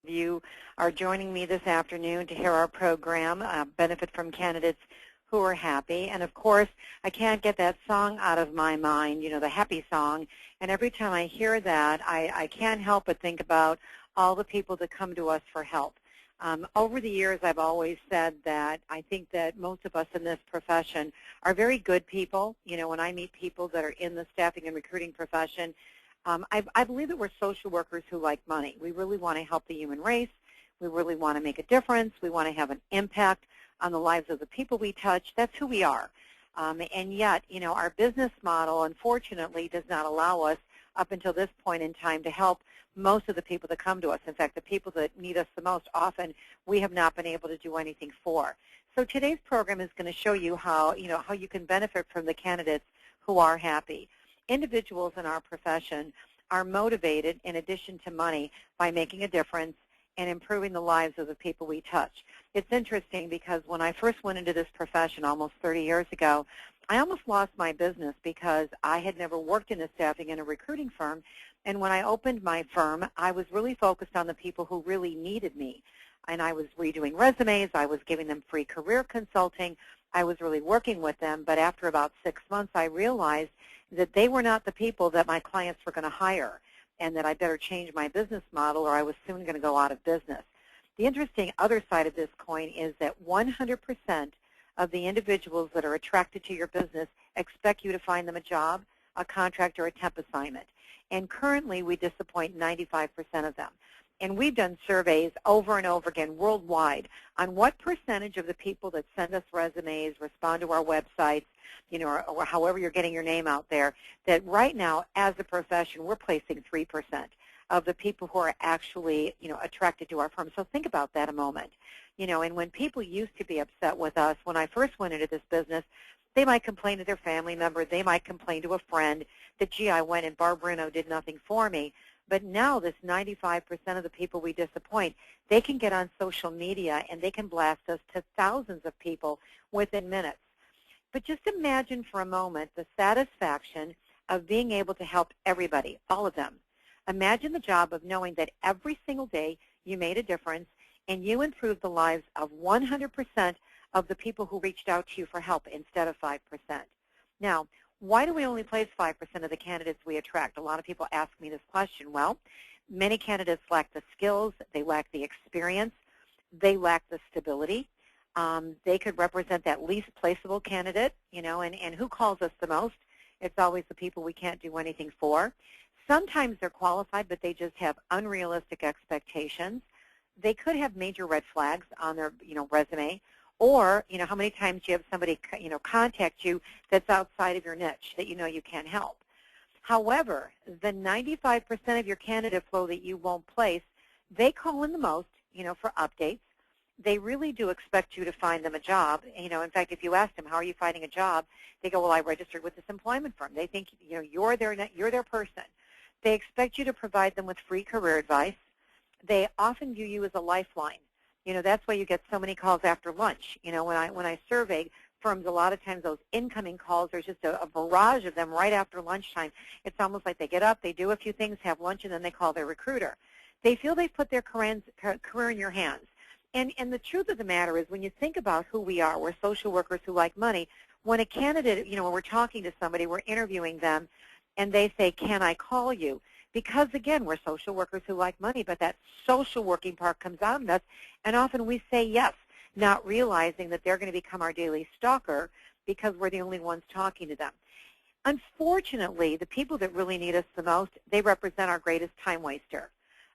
You are joining me this afternoon to hear our program, Benefit from Candidates Who Are Happy. And of course, I can't get that song out of my mind, the happy song. And every time I hear that, I can't help but think about all the people that come to us for help. Over the years, I've always said that I think that most of us in this profession are very good people. When I meet people that are in the staffing and recruiting profession, I believe that we're social workers who like money. We really want to help the human race. We really want to make a difference. We want to have an impact on the lives of the people we touch. That's who we are. And yet, our business model, unfortunately, does not allow us up until this point in time to help most of the people that come to us. In fact, the people that need us the most often, we have not been able to do anything for. So today's program is going to show you how you can benefit from the candidates who are happy. Individuals in our profession are motivated, in addition to money, by making a difference and improving the lives of the people we touch. It's interesting because when I first went into this profession almost 30 years ago, I almost lost my business because I had never worked in a staffing and a recruiting firm. And when I opened my firm, I was really focused on the people who really needed me. And I was redoing resumes. I was giving them free career consulting. I was really working with them. But after about 6 months, I realized that they were not the people that my clients were going to hire, and that I better change my business model or I was soon going to go out of business. The interesting other side of this coin is that 100% of the individuals that are attracted to your business expect you to find them a job, a contract, or a temp assignment. And currently, we disappoint 95% of them. And we've done surveys over and over again worldwide on what percentage of the people that send us resumes, respond to our websites, or however you're getting your name out there, that right now, as a profession, we're placing 3% of the people who are actually, attracted to our firm. So think about that a moment. And when people used to be upset with us, when I first went into this business, they might complain to their family member. They might complain to a friend that, gee, I went and Barb Bruno did nothing for me. But now this 95% of the people we disappoint, they can get on social media and they can blast us to thousands of people within minutes. But just imagine for a moment the satisfaction of being able to help everybody, all of them. Imagine the job of knowing that every single day you made a difference and you improved the lives of 100% of the people who reached out to you for help instead of 5%. Now, why do we only place 5% of the candidates we attract? A lot of people ask me this question. Well, many candidates lack the skills, they lack the experience, they lack the stability. They could represent that least placeable candidate, and who calls us the most? It's always the people we can't do anything for. Sometimes they're qualified, but they just have unrealistic expectations. They could have major red flags on their, resume. Or, how many times you have somebody, contact you that's outside of your niche that you can't help. However, the 95% of your candidate flow that you won't place, they call in the most, for updates. They really do expect you to find them a job. In fact, if you ask them, how are you finding a job, they go, well, I registered with this employment firm. They think, you're their person. They expect you to provide them with free career advice. They often view you as a lifeline. That's why you get so many calls after lunch. When I survey firms, a lot of times those incoming calls, there's just a barrage of them right after lunchtime. It's almost like they get up, they do a few things, have lunch, and then they call their recruiter. They feel they've put their career in your hands. And the truth of the matter is, when you think about who we are, we're social workers who like money. When a candidate, when we're talking to somebody, we're interviewing them, and they say, can I call you? Because, again, we're social workers who like money, but that social working part comes out in us, and often we say yes, not realizing that they're going to become our daily stalker because we're the only ones talking to them. Unfortunately, the people that really need us the most, they represent our greatest time waster.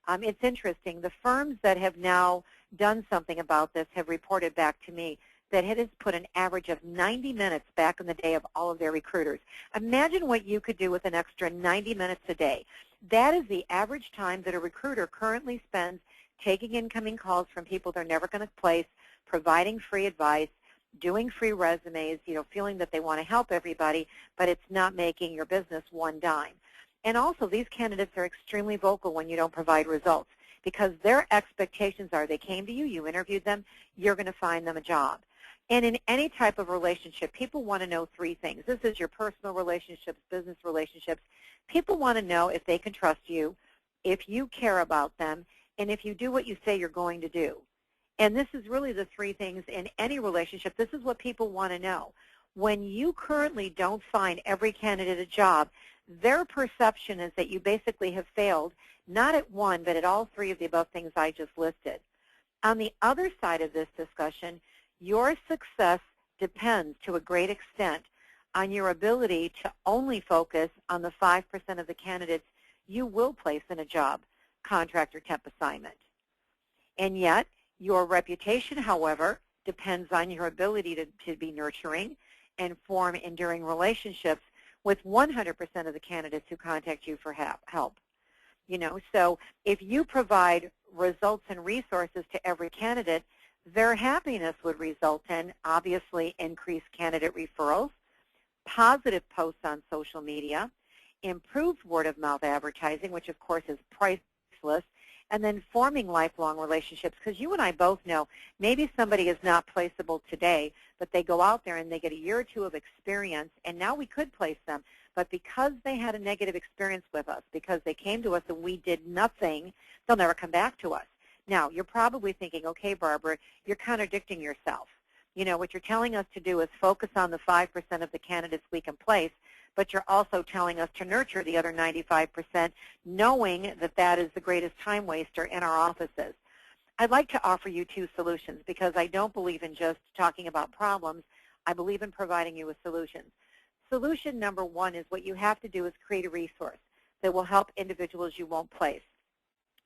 It's interesting. The firms that have now done something about this have reported back to me that it has put an average of 90 minutes back in the day of all of their recruiters. Imagine what you could do with an extra 90 minutes a day. That is the average time that a recruiter currently spends taking incoming calls from people they're never going to place, providing free advice, doing free resumes, feeling that they want to help everybody, but it's not making your business one dime. And also, these candidates are extremely vocal when you don't provide results because their expectations are they came to you, you interviewed them, you're going to find them a job. And in any type of relationship, people want to know three things. This is your personal relationships, business relationships. People want to know if they can trust you, if you care about them, and if you do what you say you're going to do. And this is really the three things in any relationship. This is what people want to know. When you currently don't find every candidate a job, their perception is that you basically have failed, not at one, but at all three of the above things I just listed. On the other side of this discussion, your success depends to a great extent on your ability to only focus on the 5% of the candidates you will place in a job, contract, or temp assignment. And yet, your reputation, however, depends on your ability to be nurturing and form enduring relationships with 100% of the candidates who contact you for help. So if you provide results and resources to every candidate, their happiness would result in, obviously, increased candidate referrals, positive posts on social media, improved word-of-mouth advertising, which, of course, is priceless, and then forming lifelong relationships. Because you and I both know maybe somebody is not placeable today, but they go out there and they get a year or two of experience, and now we could place them. But because they had a negative experience with us, because they came to us and we did nothing, they'll never come back to us. Now, you're probably thinking, okay, Barbara, you're contradicting yourself. What you're telling us to do is focus on the 5% of the candidates we can place, but you're also telling us to nurture the other 95%, knowing that that is the greatest time waster in our offices. I'd like to offer you two solutions because I don't believe in just talking about problems. I believe in providing you with solutions. Solution number one is what you have to do is create a resource that will help individuals you won't place.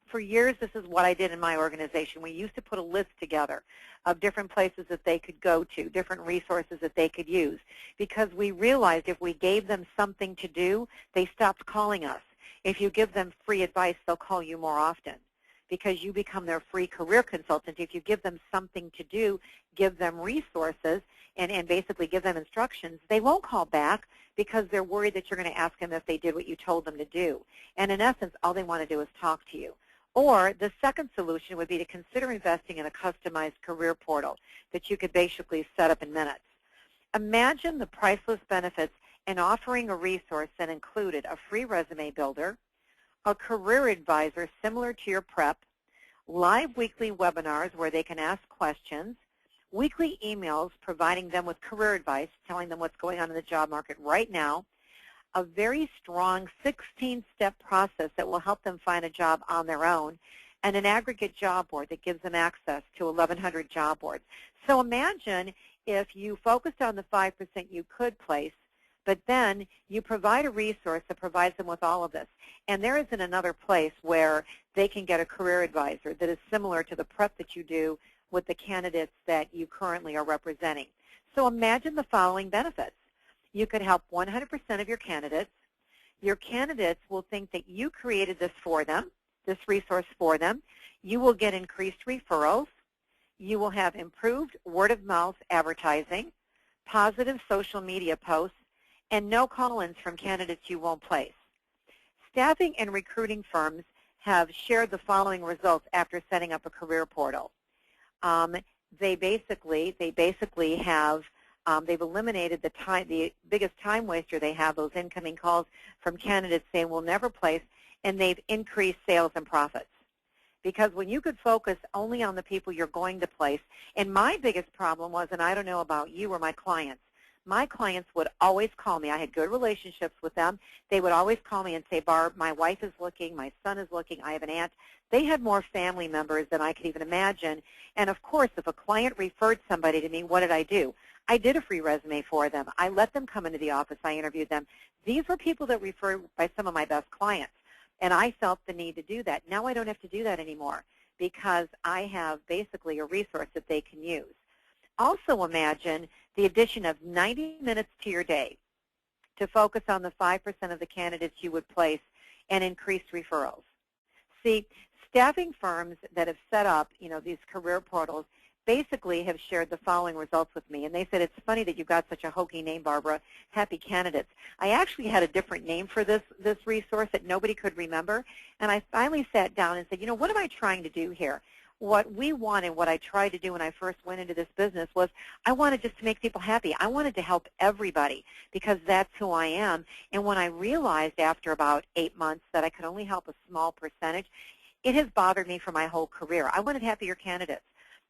For years, this is what I did in my organization. We used to put a list together of different places that they could go to, different resources that they could use, because we realized if we gave them something to do, they stopped calling us. If you give them free advice, they'll call you more often because you become their free career consultant. If you give them something to do, give them resources, and basically give them instructions, they won't call back because they're worried that you're going to ask them if they did what you told them to do. And in essence, all they want to do is talk to you. Or the second solution would be to consider investing in a customized career portal that you could basically set up in minutes. Imagine the priceless benefits in offering a resource that included a free resume builder, a career advisor similar to your prep, live weekly webinars where they can ask questions, weekly emails providing them with career advice, telling them what's going on in the job market right now, a very strong 16-step process that will help them find a job on their own, and an aggregate job board that gives them access to 1,100 job boards. So imagine if you focused on the 5% you could place, but then you provide a resource that provides them with all of this. And there isn't another place where they can get a career advisor that is similar to the prep that you do with the candidates that you currently are representing. So imagine the following benefits. You could help 100% of your candidates. Your candidates will think that you created this for them, this resource for them. You will get increased referrals. You will have improved word-of-mouth advertising, positive social media posts, and no call-ins from candidates you won't place. Staffing and recruiting firms have shared the following results after setting up a career portal. They basically have they've eliminated the biggest time waster they have, those incoming calls from candidates saying we'll never place, and they've increased sales and profits. Because when you could focus only on the people you're going to place, and my biggest problem was, and I don't know about you or my clients would always call me. I had good relationships with them. They would always call me and say, Barb, my wife is looking, my son is looking, I have an aunt. They had more family members than I could even imagine. And of course, if a client referred somebody to me, what did I do? I did a free resume for them. I let them come into the office. I interviewed them. These were people that referred by some of my best clients. And I felt the need to do that. Now I don't have to do that anymore because I have basically a resource that they can use. Also imagine the addition of 90 minutes to your day to focus on the 5% of the candidates you would place and increased referrals. See, staffing firms that have set up, these career portals basically have shared the following results with me. And they said, it's funny that you've got such a hokey name, Barbara, Happy Candidates. I actually had a different name for this resource that nobody could remember. And I finally sat down and said, what am I trying to do here? What we wanted, what I tried to do when I first went into this business was I wanted just to make people happy. I wanted to help everybody because that's who I am. And when I realized after about 8 months that I could only help a small percentage, it has bothered me for my whole career. I wanted happier candidates.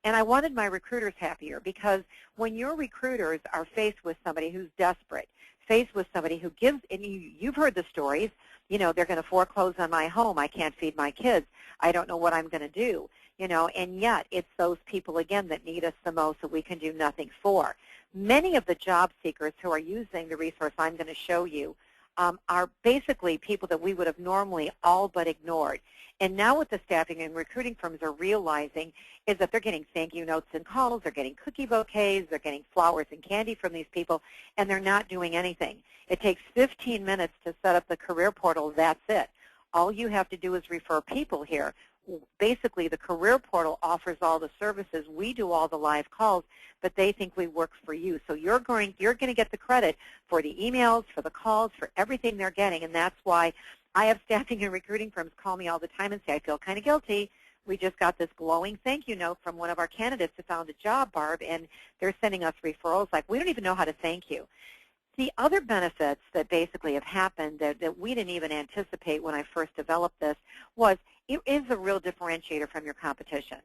And I wanted my recruiters happier, because when your recruiters are faced with somebody who's desperate, faced with somebody who gives, and you've heard the stories, they're going to foreclose on my home, I can't feed my kids, I don't know what I'm going to do, and yet it's those people, again, that need us the most that we can do nothing for. Many of the job seekers who are using the resource I'm going to show you are basically people that we would have normally all but ignored. And now what the staffing and recruiting firms are realizing is that they're getting thank you notes and calls, they're getting cookie bouquets, they're getting flowers and candy from these people, and they're not doing anything. It takes 15 minutes to set up the career portal, that's it. All you have to do is refer people here. Basically, the career portal offers all the services. We do all the live calls, but they think we work for you. So you're going to get the credit for the emails, for the calls, for everything they're getting, and that's why I have staffing and recruiting firms call me all the time and say, I feel kind of guilty. We just got this glowing thank you note from one of our candidates who found a job, Barb, and they're sending us referrals like, we don't even know how to thank you. The other benefits that basically have happened that we didn't even anticipate when I first developed this was it is a real differentiator from your competition.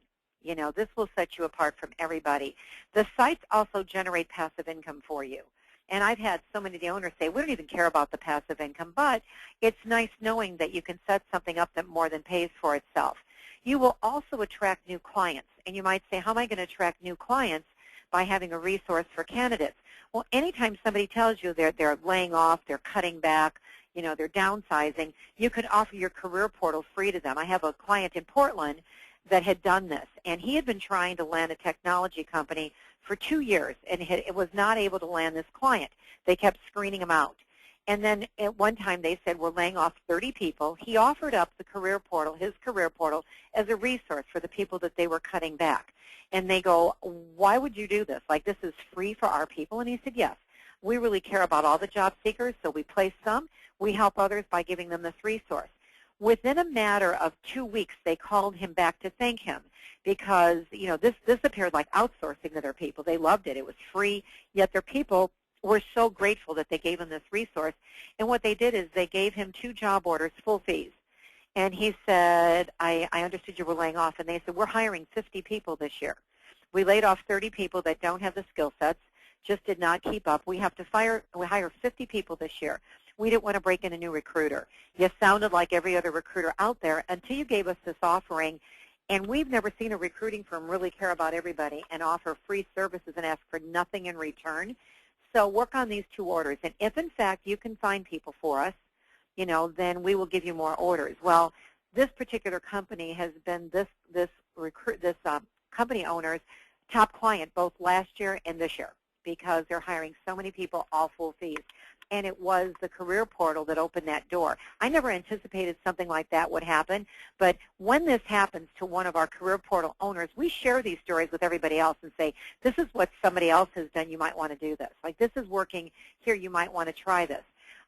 This will set you apart from everybody. The sites also generate passive income for you. And I've had so many of the owners say, we don't even care about the passive income, but it's nice knowing that you can set something up that more than pays for itself. You will also attract new clients. And you might say, how am I going to attract new clients? By having a resource for candidates. Well, anytime somebody tells you they're laying off, they're cutting back, they're downsizing, you can offer your career portal free to them. I have a client in Portland that had done this, and he had been trying to land a technology company for 2 years, and it was not able to land this client. They kept screening him out. And then at one time they said, we're laying off 30 people. He offered up the career portal, his career portal, as a resource for the people that they were cutting back. And they go, why would you do this? Like, this is free for our people? And he said, yes. We really care about all the job seekers, so we place some. We help others by giving them this resource. Within a matter of 2 weeks, they called him back to thank him because, this appeared like outsourcing to their people. They loved it. It was free, yet their people were so grateful that they gave him this resource. And what they did is they gave him 2 job orders, full fees. And he said, I understood you were laying off. And they said, we're hiring 50 people this year. We laid off 30 people that don't have the skill sets, just did not keep up. We hire 50 people this year. We didn't want to break in a new recruiter. You sounded like every other recruiter out there until you gave us this offering. And we've never seen a recruiting firm really care about everybody and offer free services and ask for nothing in return. So work on these 2 orders. And if, in fact, you can find people for us, then we will give you more orders. Well, this particular company has been this company owner's top client both last year and this year because they're hiring so many people, all full fees. And it was the career portal that opened that door. I never anticipated something like that would happen, but when this happens to one of our career portal owners, we share these stories with everybody else and say, this is what somebody else has done, you might want to do this. Like, this is working here, you might want to try this.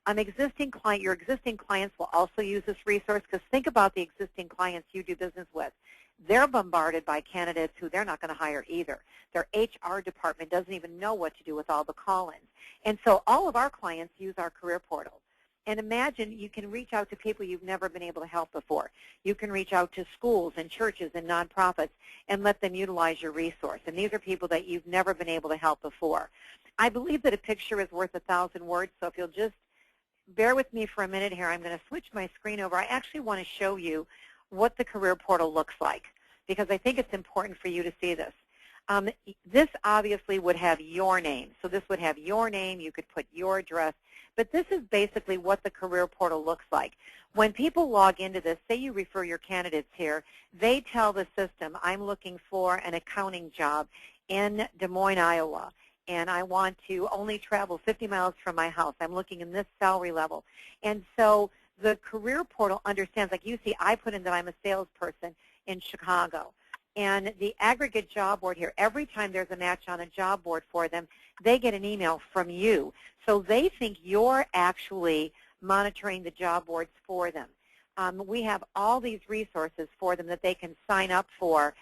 Your existing clients will also use this resource because think about the existing clients you do business with. They're bombarded by candidates who they're not going to hire either. Their HR department doesn't even know what to do with all the call-ins. And so all of our clients use our career portal. And imagine you can reach out to people you've never been able to help before. You can reach out to schools and churches and nonprofits and let them utilize your resource. And these are people that you've never been able to help before. I believe that a picture is worth 1,000 words, so if you'll just bear with me for a minute here. I'm going to switch my screen over. I actually want to show you what the career portal looks like because I think it's important for you to see this. This obviously would have your name. So this would have your name. You could put your address. But this is basically what the career portal looks like. When people log into this, say you refer your candidates here, they tell the system, I'm looking for an accounting job in Des Moines, Iowa. And I want to only travel 50 miles from my house. I'm looking in this salary level. And so the career portal understands, like you see, I put in that I'm a salesperson in Chicago. And the aggregate job board here, every time there's a match on a job board for them, they get an email from you. So they think you're actually monitoring the job boards for them. We have all these resources for them that they can sign up for.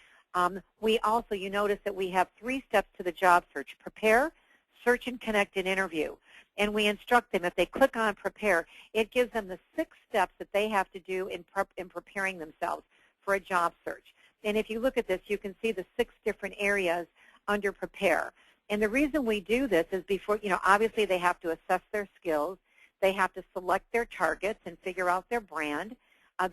We also, you notice that we have 3 steps to the job search: prepare, search and connect, and interview. And we instruct them, if they click on prepare, it gives them the 6 steps that they have to do in preparing themselves. for a job search. And if you look at this, you can see the 6 different areas under prepare. And the reason we do this is before, obviously they have to assess their skills. They have to select their targets and figure out their brand.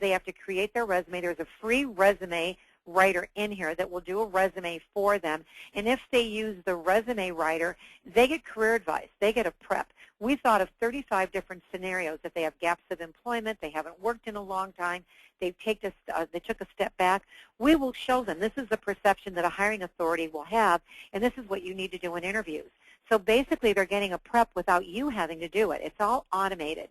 They have to create their resume. There's a free resume writer in here that will do a resume for them. And if they use the resume writer, they get career advice. They get a prep. We thought of 35 different scenarios. If they have gaps of employment, they haven't worked in a long time, they took a step back, we will show them this is the perception that a hiring authority will have, and this is what you need to do in interviews. So basically they're getting a prep without you having to do it. It's all automated.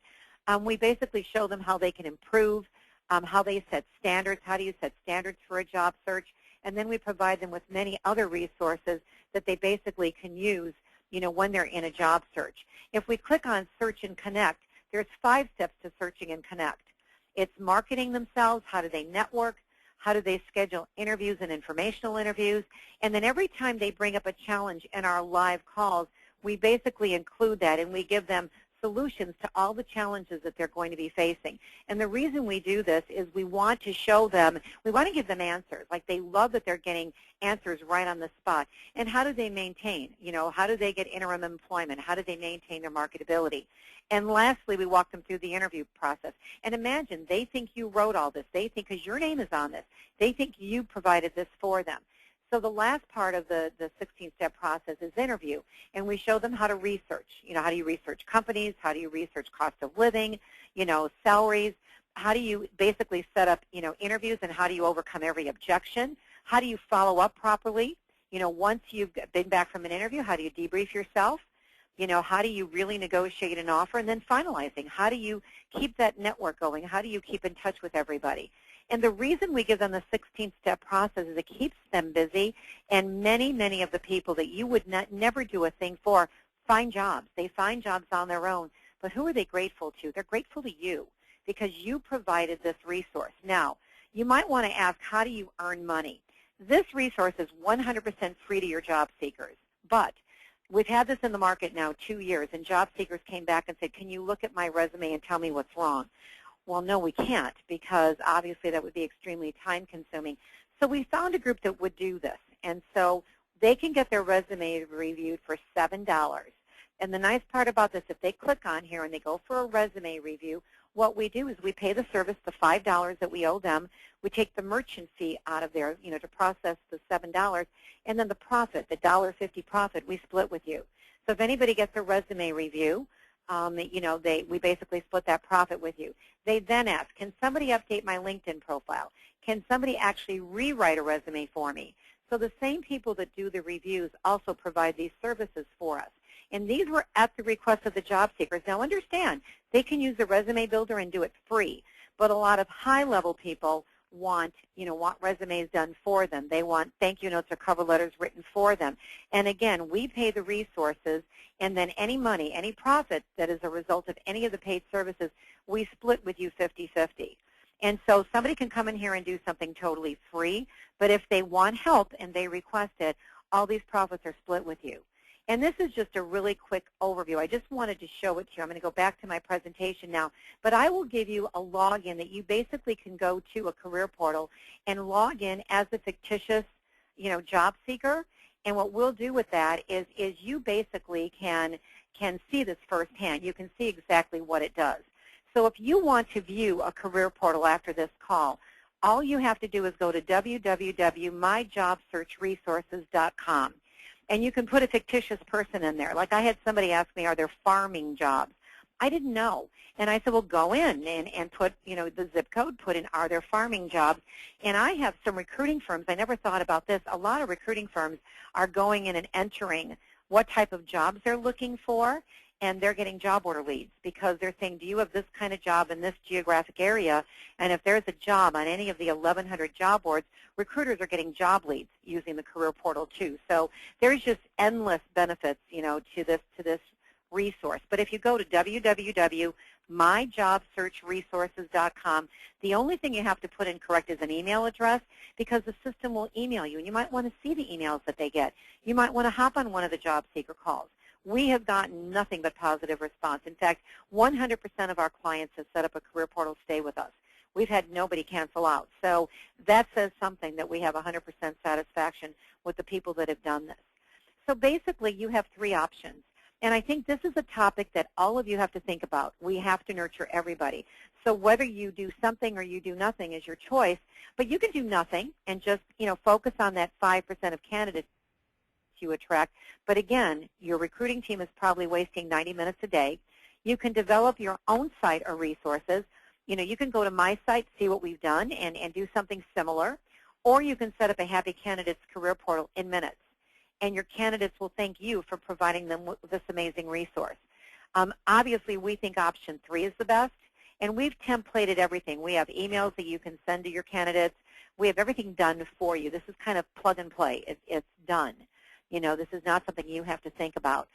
We basically show them how they can improve, how they set standards, how do you set standards for a job search, and then we provide them with many other resources that they basically can use when they're in a job search. If we click on Search and Connect, there's 5 steps to searching and connect. It's marketing themselves, how do they network, how do they schedule interviews and informational interviews, and then every time they bring up a challenge in our live calls, we basically include that and we give them solutions to all the challenges that they're going to be facing. And the reason we do this is we want to show them, we want to give them answers. Like they love that they're getting answers right on the spot. And how do they maintain? How do they get interim employment? How do they maintain their marketability? And lastly, we walk them through the interview process. And imagine, they think you wrote all this. They think, because your name is on this, they think you provided this for them. So the last part of the 16-step process is interview, and we show them how to research. How do you research companies? How do you research cost of living? Salaries? How do you basically set up, interviews, and how do you overcome every objection? How do you follow up properly? Once you've been back from an interview, how do you debrief yourself? How do you really negotiate an offer? And then finalizing, how do you keep that network going? How do you keep in touch with everybody? And the reason we give them the 16-step process is it keeps them busy, and many, many of the people that you would never do a thing for find jobs. They find jobs on their own. But who are they grateful to? They're grateful to you because you provided this resource. Now, you might want to ask, how do you earn money? This resource is 100% free to your job seekers, but we've had this in the market now 2 years, and job seekers came back and said, can you look at my resume and tell me what's wrong? Well, no, we can't, because obviously that would be extremely time-consuming. So we found a group that would do this, and so they can get their resume reviewed for $7. And the nice part about this, if they click on here and they go for a resume review, what we do is we pay the service the $5 that we owe them. We take the merchant fee out of there, to process the $7, and then the profit, the $1.50 profit, we split with you. So if anybody gets a resume review, we basically split that profit with you. They then ask, can somebody update my LinkedIn profile? Can somebody actually rewrite a resume for me? So the same people that do the reviews also provide these services for us. And these were at the request of the job seekers. Now understand, they can use the resume builder and do it free, but a lot of high-level people want resumes done for them. They want thank you notes or cover letters written for them. And again, we pay the resources, and then any money, any profit that is a result of any of the paid services, we split with you 50-50. And so somebody can come in here and do something totally free, but if they want help and they request it, all these profits are split with you. And this is just a really quick overview. I just wanted to show it to you. I'm going to go back to my presentation now, but I will give you a login that you basically can go to a career portal and log in as a fictitious, job seeker. And what we'll do with that is you basically can see this firsthand. You can see exactly what it does. So if you want to view a career portal after this call, all you have to do is go to www.myjobsearchresources.com. And you can put a fictitious person in there. Like I had somebody ask me, are there farming jobs? I didn't know. And I said, well, go in and put, the zip code, put in, are there farming jobs? And I have some recruiting firms. I never thought about this. A lot of recruiting firms are going in and entering what type of jobs they're looking for, and they're getting job order leads because they're saying, do you have this kind of job in this geographic area? And if there's a job on any of the 1,100 job boards, recruiters are getting job leads using the career portal too. So there's just endless benefits, to this resource. But if you go to www.myjobsearchresources.com, the only thing you have to put in correct is an email address because the system will email you, and you might want to see the emails that they get. You might want to hop on one of the job seeker calls. We have gotten nothing but positive response. In fact, 100% of our clients have set up a career portal stay with us. We've had nobody cancel out. So that says something that we have 100% satisfaction with the people that have done this. So basically, you have three options. And I think this is a topic that all of you have to think about. We have to nurture everybody. So whether you do something or you do nothing is your choice, but you can do nothing and just, focus on that 5% of candidates you attract. But again, your recruiting team is probably wasting 90 minutes a day. You can develop your own site or resources. You can go to my site, see what we've done, and do something similar, or you can set up a Happy Candidates career portal in minutes. And your candidates will thank you for providing them with this amazing resource. Obviously, we think option 3 is the best, and we've templated everything. We have emails that you can send to your candidates. We have everything done for you. This is kind of plug and play. It's done. This is not something you have to think about.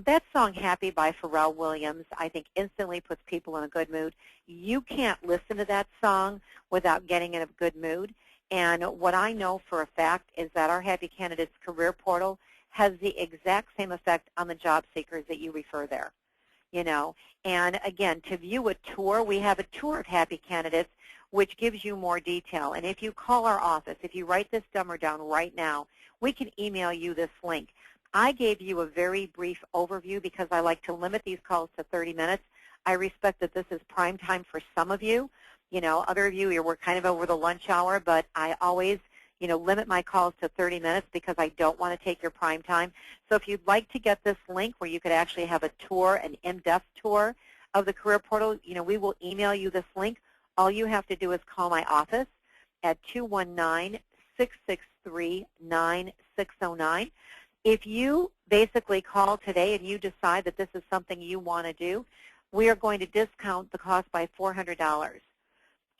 That song, Happy by Pharrell Williams, I think instantly puts people in a good mood. You can't listen to that song without getting in a good mood. And what I know for a fact is that our Happy Candidates career portal has the exact same effect on the job seekers that you refer there. And again, to view a tour, we have a tour of Happy Candidates, which gives you more detail. And if you call our office, if you write this number down right now, we can email you this link. I gave you a very brief overview because I like to limit these calls to 30 minutes. I respect that this is prime time for some of you. Other of you, we're kind of over the lunch hour, but I always, limit my calls to 30 minutes because I don't want to take your prime time. So if you'd like to get this link where you could actually have a tour, an in-depth tour of the career portal, we will email you this link. All you have to do is call my office at 219-663-9609. If you basically call today and you decide that this is something you want to do, we are going to discount the cost by $400.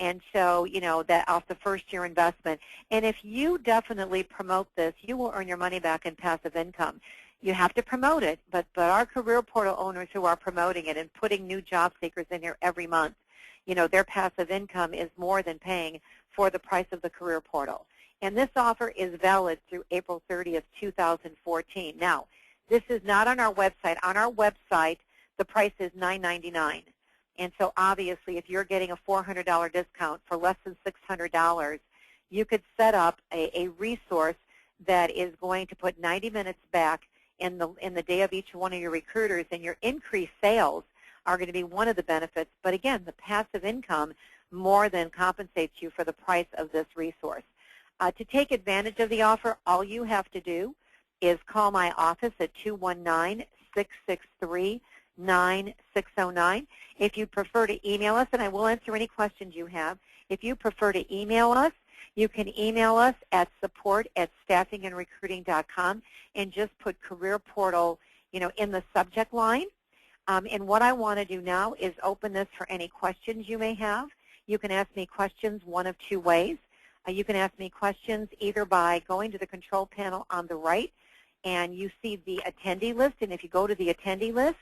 And so, that off the first-year investment. And if you definitely promote this, you will earn your money back in passive income. You have to promote it, but our career portal owners who are promoting it and putting new job seekers in here every month, their passive income is more than paying for the price of the career portal. And this offer is valid through April 30th, 2014. Now, this is not on our website. On our website, the price is $9.99. And so obviously, if you're getting a $400 discount for less than $600, you could set up a resource that is going to put 90 minutes back in the day of each one of your recruiters, and your increased sales are going to be one of the benefits. But again, the passive income more than compensates you for the price of this resource. To take advantage of the offer, all you have to do is call my office at 219-663-9609. If you prefer to email us, and I will answer any questions you have, if you prefer to email us, you can email us at support@staffingandrecruiting.com and just put career portal, in the subject line. And what I want to do now is open this for any questions you may have. You can ask me questions one of two ways. You can ask me questions either by going to the control panel on the right, and you see the attendee list. And if you go to the attendee list,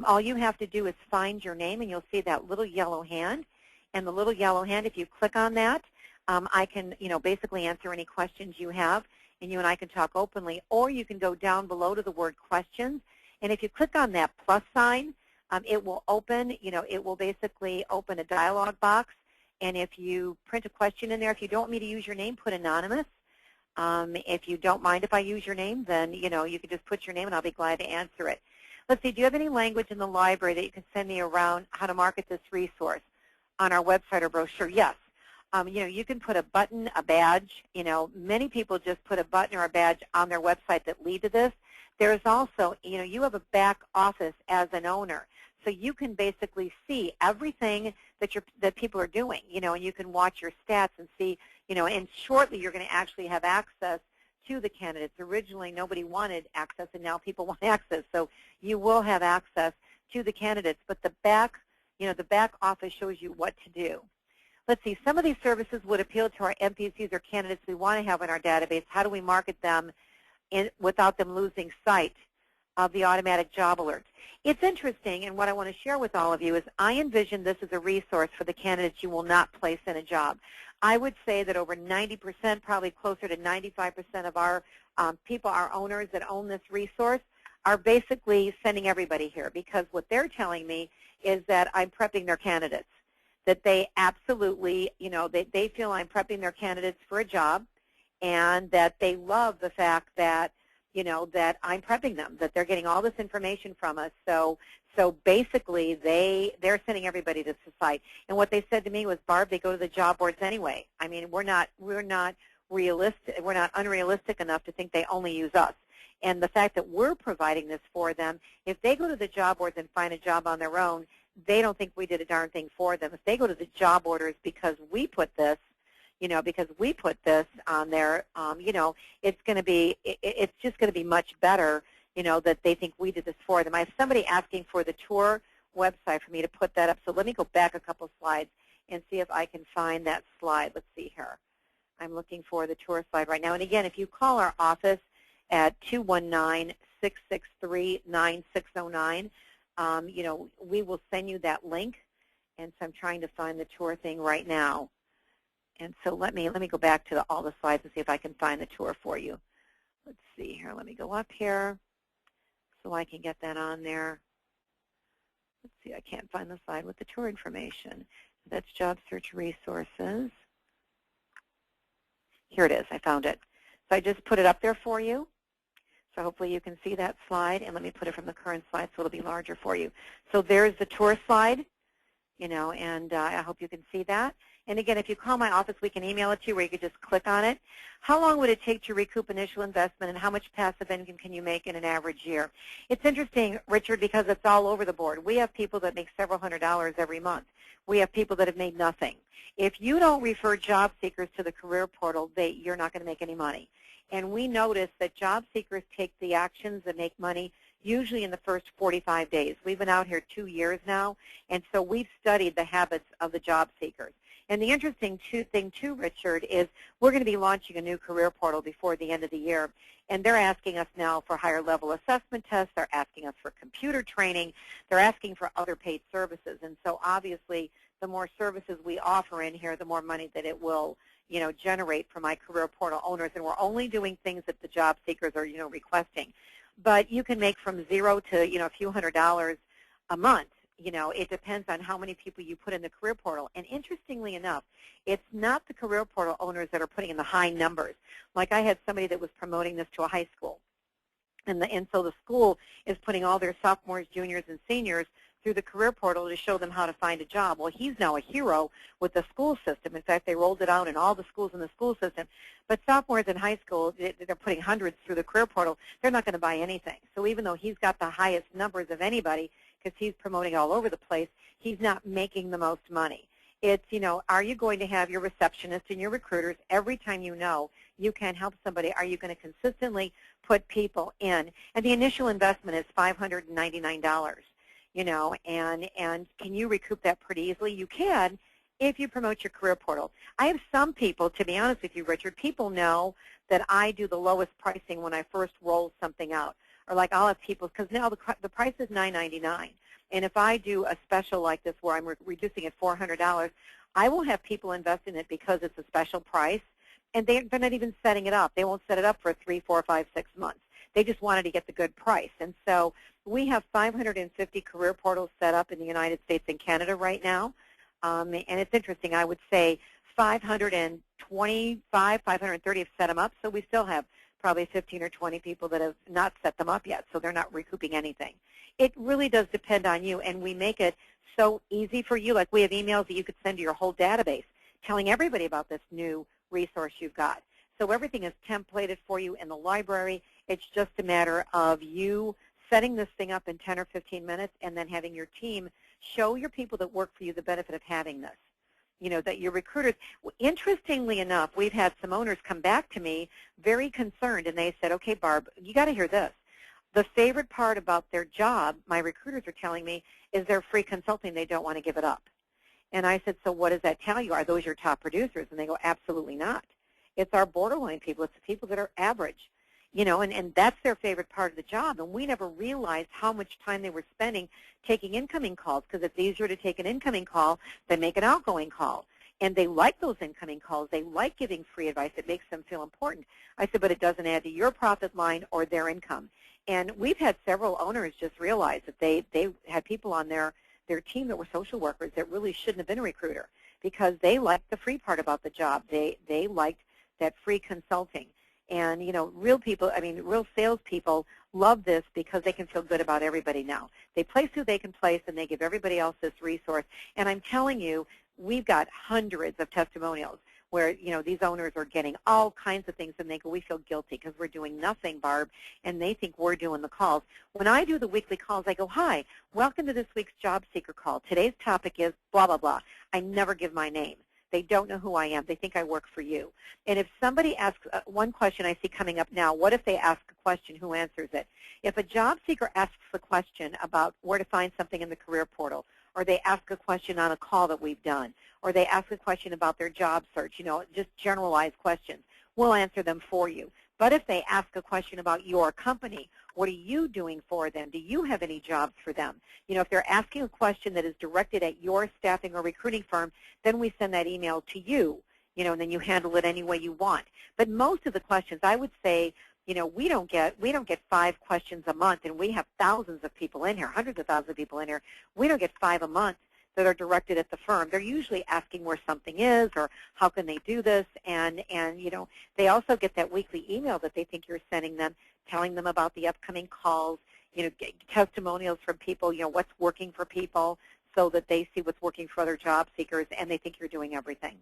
all you have to do is find your name, and you'll see that little yellow hand. And the little yellow hand, if you click on that, I can, basically answer any questions you have, and you and I can talk openly. Or you can go down below to the word questions, and if you click on that plus sign, it will open, it will basically open a dialog box. And if you print a question in there, if you don't want me to use your name, put anonymous. If you don't mind if I use your name, then, you can just put your name and I'll be glad to answer it. Let's see, do you have any language in the library that you can send me around how to market this resource on our website or brochure? Yes. You can put a button, a badge. Many people just put a button or a badge on their website that lead to this. There's also, you have a back office as an owner. So you can basically see everything that people are doing, and you can watch your stats and see, and shortly you're going to actually have access to the candidates. Originally, nobody wanted access, and now people want access. So you will have access to the candidates, but the back office shows you what to do. Let's see, some of these services would appeal to our MPCs or candidates we want to have in our database. How do we market them without them losing sight of the automatic job alerts? It's interesting, and what I want to share with all of you is I envision this as a resource for the candidates you will not place in a job. I would say that over 90%, probably closer to 95% of our people, our owners that own this resource, are basically sending everybody here, because what they're telling me is that I'm prepping their candidates. that they absolutely, they feel I'm prepping their candidates for a job, and that they love the fact that, that I'm prepping them, that they're getting all this information from us. So basically, they're sending everybody to the site. And what they said to me was, Barb, they go to the job boards anyway. I mean, we're not realistic. We're not unrealistic enough to think they only use us. And the fact that we're providing this for them, if they go to the job boards and find a job on their own, they don't think we did a darn thing for them. If they go to the job orders because we put this, on there, it's going to be, it's just going to be much better, that they think we did this for them. I have somebody asking for the tour website for me to put that up. So let me go back a couple slides and see if I can find that slide. Let's see here. I'm looking for the tour slide right now. And again, if you call our office at 219-663-9609, we will send you that link. And so I'm trying to find the tour thing right now. And so let me go back to all the slides and see if I can find the tour for you. Let's see here. Let me go up here so I can get that on there. Let's see. I can't find the slide with the tour information. That's Job Search Resources. Here it is. I found it. So I just put it up there for you. So hopefully you can see that slide. And let me put it from the current slide so it'll be larger for you. So there's the tour slide, and I hope you can see that. And again, if you call my office, we can email it to you where you could just click on it. How long would it take to recoup initial investment, and how much passive income can you make in an average year? It's interesting, Richard, because it's all over the board. We have people that make several $100s every month. We have people that have made nothing. If you don't refer job seekers to the career portal, you're not going to make any money. And we notice that job seekers take the actions that make money usually in the first 45 days. We've been out here 2 years now, and so we've studied the habits of the job seekers. And the interesting thing, too, Richard, is we're going to be launching a new career portal before the end of the year. And they're asking us now for higher-level assessment tests. They're asking us for computer training. They're asking for other paid services. And so, obviously, the more services we offer in here, the more money that it will, generate for my career portal owners. And we're only doing things that the job seekers are, requesting. But you can make from zero to, a few $100s a month. It depends on how many people you put in the career portal. And interestingly enough, it's not the career portal owners that are putting in the high numbers. Like I had somebody that was promoting this to a high school. And so the school is putting all their sophomores, juniors, and seniors through the career portal to show them how to find a job. Well, he's now a hero with the school system. In fact, they rolled it out in all the schools in the school system. But sophomores in high school, they're putting hundreds through the career portal. They're not going to buy anything. So even though he's got the highest numbers of anybody, because he's promoting all over the place, he's not making the most money. It's, are you going to have your receptionist and your recruiters every time you can help somebody? Are you going to consistently put people in? And the initial investment is $599, and can you recoup that pretty easily? You can if you promote your career portal. I have some people, to be honest with you, Richard, people know that I do the lowest pricing when I first roll something out. Or like I'll have people, because now the price is $9.99. And if I do a special like this where I'm reducing it $400, I will have people invest in it because it's a special price. And they're not even setting it up. They won't set it up for 3, 4, 5, 6 months. They just wanted to get the good price. And so we have 550 career portals set up in the United States and Canada right now. And it's interesting. I would say 525, 530 have set them up. So we still have probably 15 or 20 people that have not set them up yet, so they're not recouping anything. It really does depend on you, and we make it so easy for you. Like we have emails that you could send to your whole database telling everybody about this new resource you've got. So everything is templated for you in the library. It's just a matter of you setting this thing up in 10 or 15 minutes and then having your team show your people that work for you the benefit of having this. That your recruiters, interestingly enough, we've had some owners come back to me very concerned, and they said, okay, Barb, you got to hear this. The favorite part about their job, my recruiters are telling me, is their free consulting. They don't want to give it up. And I said, so what does that tell you? Are those your top producers? And they go, absolutely not. It's our borderline people. It's the people that are average. And that's their favorite part of the job. And we never realized how much time they were spending taking incoming calls, because it's easier to take an incoming call than make an outgoing call. And they like those incoming calls. They like giving free advice. It makes them feel important. I said, but it doesn't add to your profit line or their income. And we've had several owners just realize that they had people on there their team that were social workers that really shouldn't have been a recruiter because they liked the free part about the job. They liked that free consulting. And, real people, real salespeople love this because they can feel good about everybody now. They place who they can place, and they give everybody else this resource. And I'm telling you, we've got hundreds of testimonials where, these owners are getting all kinds of things, and they go, we feel guilty because we're doing nothing, Barb, and they think we're doing the calls. When I do the weekly calls, I go, hi, welcome to this week's job seeker call. Today's topic is blah, blah, blah. I never give my name. They don't know who I am. They think I work for you. And if somebody asks one question I see coming up now, what if they ask a question, who answers it? If a job seeker asks a question about where to find something in the career portal, or they ask a question on a call that we've done, or they ask a question about their job search, just generalized questions, we'll answer them for you. But if they ask a question about your company, what are you doing for them? Do you have any jobs for them? If they're asking a question that is directed at your staffing or recruiting firm, then we send that email to you, and then you handle it any way you want. But most of the questions, I would say, we don't get 5 questions a month, and we have thousands of people in here, hundreds of thousands of people in here. We don't get 5 a month that are directed at the firm. They're usually asking where something is or how can they do this, and they also get that weekly email that they think you're sending them, telling them about the upcoming calls, testimonials from people, what's working for people so that they see what's working for other job seekers, and they think you're doing everything.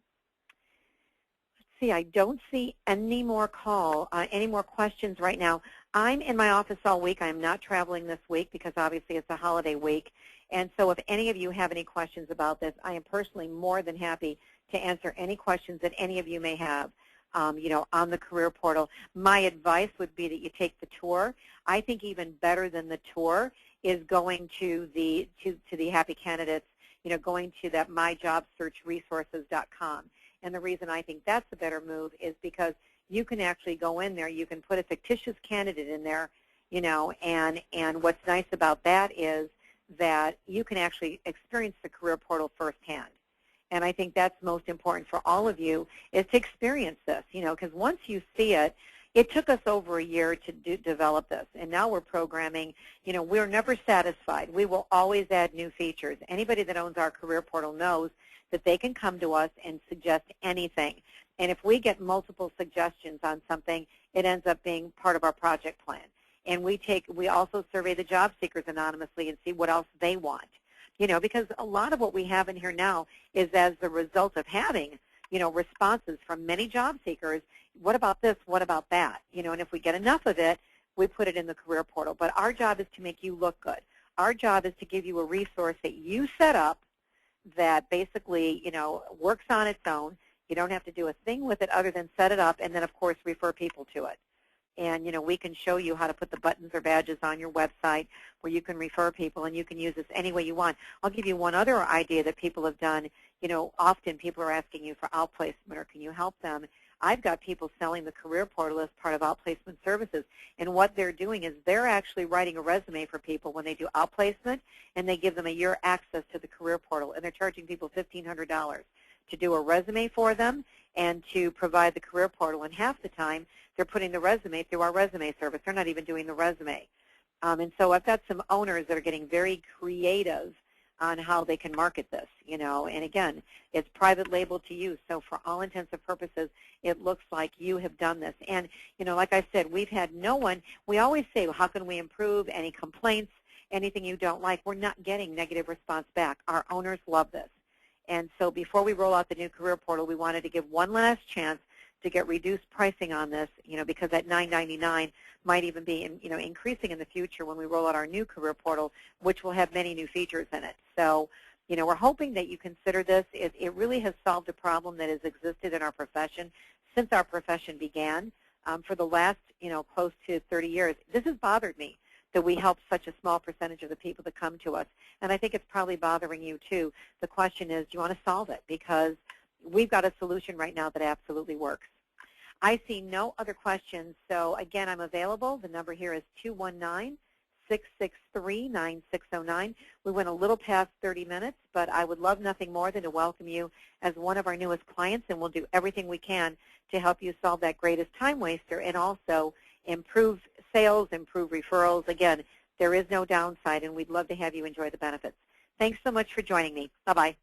Let's see, I don't see any more questions right now. I'm in my office all week. I'm not traveling this week because obviously it's a holiday week. And so if any of you have any questions about this, I am personally more than happy to answer any questions that any of you may have, on the career portal. My advice would be that you take the tour. I think even better than the tour is going to the Happy Candidates, going to that myjobsearchresources.com. And the reason I think that's a better move is because you can actually go in there. You can put a fictitious candidate in there, and what's nice about that is that you can actually experience the career portal firsthand. And I think that's most important for all of you is to experience this, because once you see it, it took us over a year to develop this. And now we're programming, we're never satisfied. We will always add new features. Anybody that owns our career portal knows that they can come to us and suggest anything. And if we get multiple suggestions on something, it ends up being part of our project plan. And we also survey the job seekers anonymously and see what else they want. Because a lot of what we have in here now is as the result of having, responses from many job seekers. What about this? What about that? And if we get enough of it, we put it in the career portal. But our job is to make you look good. Our job is to give you a resource that you set up that basically, works on its own. You don't have to do a thing with it other than set it up and then, of course, refer people to it. And, we can show you how to put the buttons or badges on your website where you can refer people, and you can use this any way you want. I'll give you one other idea that people have done. Often people are asking you for outplacement or can you help them. I've got people selling the career portal as part of outplacement services. And what they're doing is they're actually writing a resume for people when they do outplacement, and they give them a year access to the career portal. And they're charging people $1,500 to do a resume for them and to provide the career portal. And half the time, they're putting the resume through our resume service. They're not even doing the resume. And so I've got some owners that are getting very creative on how they can market this, And again, it's private label to you. So for all intents and purposes, it looks like you have done this. And, like I said, we've had no one. We always say, well, how can we improve? Any complaints, anything you don't like? We're not getting negative response back. Our owners love this. And so before we roll out the new career portal, we wanted to give one last chance to get reduced pricing on this, because that $9.99 might even be, increasing in the future when we roll out our new career portal, which will have many new features in it. So, we're hoping that you consider this. It really has solved a problem that has existed in our profession since our profession began. For the last, close to 30 years, this has bothered me that we help such a small percentage of the people that come to us. And I think it's probably bothering you too. The question is, do you want to solve it? Because we've got a solution right now that absolutely works. I see no other questions. So again, I'm available. The number here is 219-663-9609. We went a little past 30 minutes, but I would love nothing more than to welcome you as one of our newest clients, and we'll do everything we can to help you solve that greatest time waster and also improve sales, improve referrals. Again, there is no downside, and we'd love to have you enjoy the benefits. Thanks so much for joining me. Bye-bye.